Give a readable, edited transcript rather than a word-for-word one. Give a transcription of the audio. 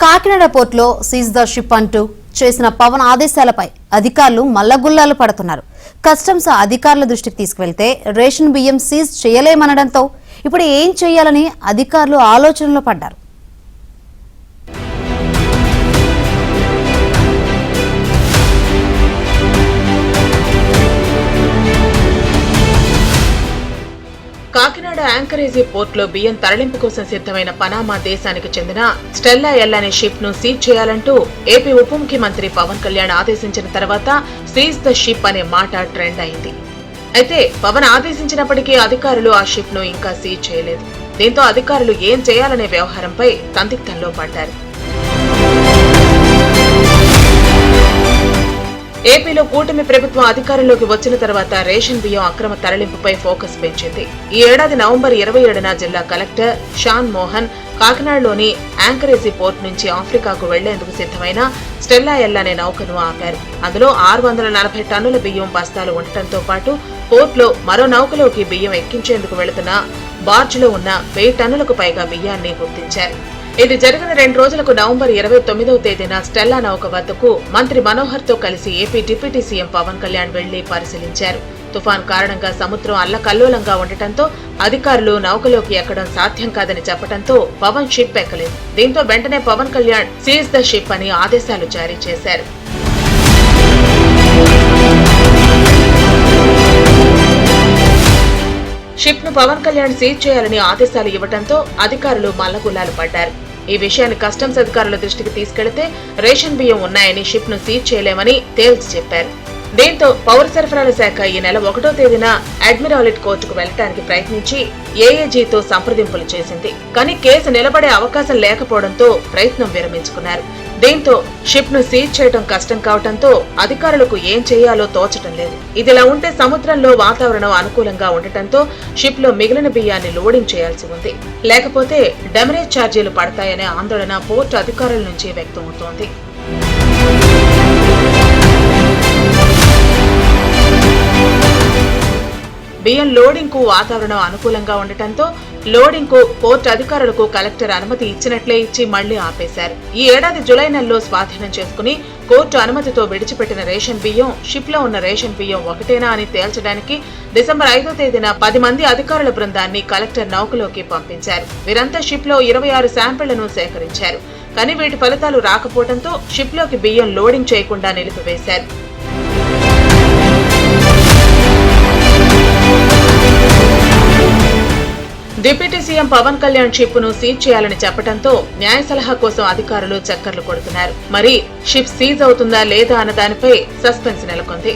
కాకినాడ పోర్టులో seize the ship అంటూ చేసిన పవన్ ఆదేశాలపై అధికారులు మల్లగుల్లాలు పడుతున్నారు. కస్టమ్స్ అధికారుల దృష్టికి తీసుకువెళ్తే రేషన్ బియ్యం సీజ్ చేయలేమనడంతో ఇప్పుడు ఏం చేయాలని అధికారులు ఆలోచనలో పడ్డారు. కాకినాడ యాంకరేజీ పోర్టులో బియ్యం తరలింపు కోసం సిద్ధమైన పనామా దేశానికి చెందిన స్టెల్లా ఎల్ అనే షిప్ ను సీజ్ చేయాలంటూ ఏపీ ఉప ముఖ్యమంత్రి పవన్ కళ్యాణ్ ఆదేశించిన తర్వాత సీజ్ ద షిప్ అనే మాట ట్రెండ్ అయింది. అయితే పవన్ ఆదేశించినప్పటికీ అధికారులు ఆ షిప్ ను ఇంకా సీజ్ చేయలేదు. దీంతో అధికారులు ఏం చేయాలనే వ్యవహారంపై సందిగ్ధంలో పడ్డారు. ఏపీలో కూటమి ప్రభుత్వం అధికారంలోకి వచ్చిన తర్వాత రేషన్ బియ్యం అక్రమ తరలింపుపై ఫోకస్ పెంచింది. ఈ ఏడాది నవంబర్ 27న జిల్లా కలెక్టర్ షాన్ మోహన్ కాకినాడలోని యాంకరేజీ పోర్ట్ నుంచి ఆఫ్రికాకు వెళ్లేందుకు సిద్ధమైన స్టెల్లా ఎల్ అనే నౌకను ఆపారు. అందులో 640 టన్నుల బియ్యం బస్తాలు ఉండటంతో పాటు పోర్టులో మరో నౌకలోకి బియ్యం ఎక్కించేందుకు వెళుతున్న బార్జ్లో ఉన్న 1000 టన్నులకు పైగా బియ్యాన్ని గుర్తించారు. ఇది జరిగిన 2 రోజులకు నవంబర్ 29వ తేదీన స్టెల్లా నౌక వద్దకు మంత్రి మనోహర్ తో కలిసి AP deputy CM Pawan Kalyan వెళ్లి పరిశీలించారు. తుఫాన్ కారణంగా సముద్రం అల్లకల్లోలంగా ఉండటంతో అధికారులు నౌకలోకి ఎక్కడం సాధ్యం కాదని చెప్పడంతో పవన్ షిప్ ఎక్కలేదు. దీంతో వెంటనే Pawan Kalyan seize the ship అని ఆదేశాలు జారీ చేశారు. షిప్ ను పవన్ కళ్యాణ్ సీజ్ చేయాలని ఆదేశాలు ఇవ్వడంతో అధికారులు మల్లగుల్లాలు పడ్డారు. ఈ విషయాన్ని కస్టమ్స్ అధికారుల దృష్టికి తీసుకెళ్తే రేషన్ బియ్యం ఉన్నాయని షిప్ ను సీజ్ చేయలేమని తేల్చి చెప్పారు. దీంతో పౌర సరఫరాల శాఖ ఈ నెల 1వ తేదీన అడ్మిరాలేట్ కోర్టుకు వెళ్లడానికి ప్రయత్నించి ఏఏజీతో సంప్రదింపులు చేసింది. కానీ కేసు నిలబడే అవకాశం లేకపోవడంతో ప్రయత్నం విరమించుకున్నారు. దీంతో షిప్ ను సీజ్ చేయడం కష్టం కావడంతో అధికారులకు ఏం చేయాలో తోచటం లేదు. ఇదిలా ఉంటే సముద్రంలో వాతావరణం అనుకూలంగా ఉండటంతో షిప్ లో మిగిలిన బియ్యాన్ని లోడింగ్ చేయాల్సి ఉంది. లేకపోతే డెమరేజ్ ఛార్జీలు పడతాయనే ఆందోళన పోర్టు అధికారుల నుంచి వ్యక్తమవుతోంది. బియ్యం లోడింగ్ కు వాతావరణం అనుకూలంగా ఉండటంతో లోడింగ్ కు పోర్టు అధికారులకు కలెక్టర్ అనుమతి ఇచ్చినట్లే ఇచ్చి మళ్లీ ఆపేశారు. ఈ ఏడాది జులై నెలలో స్వాధీనం చేసుకుని కోర్టు అనుమతితో విడిచిపెట్టిన రేషన్ బియ్యం షిప్ లో ఉన్న రేషన్ బియ్యం ఒకటేనా అని తేల్చడానికి డిసెంబర్ 5వ తేదీన 10 మంది అధికారుల బృందాన్ని కలెక్టర్ నౌకలోకి పంపించారు. వీరంతా షిప్ లో 26 శాంపిళ్లను సేకరించారు. కానీ వీటి ఫలితాలు రాకపోవడంతో షిప్ లోకి బియ్యం లోడింగ్ చేయకుండా నిలిపివేశారు. Deputy CM Pawan Kalyan ship ను సీజ్ చేయాలని చెప్పడంతో న్యాయ సలహా కోసం అధికారులు చక్కర్లు కొడుతున్నారు. మరి షిప్ సీజ్ అవుతుందా లేదా అన్న దానిపై సస్పెన్స్ నెలకొంది.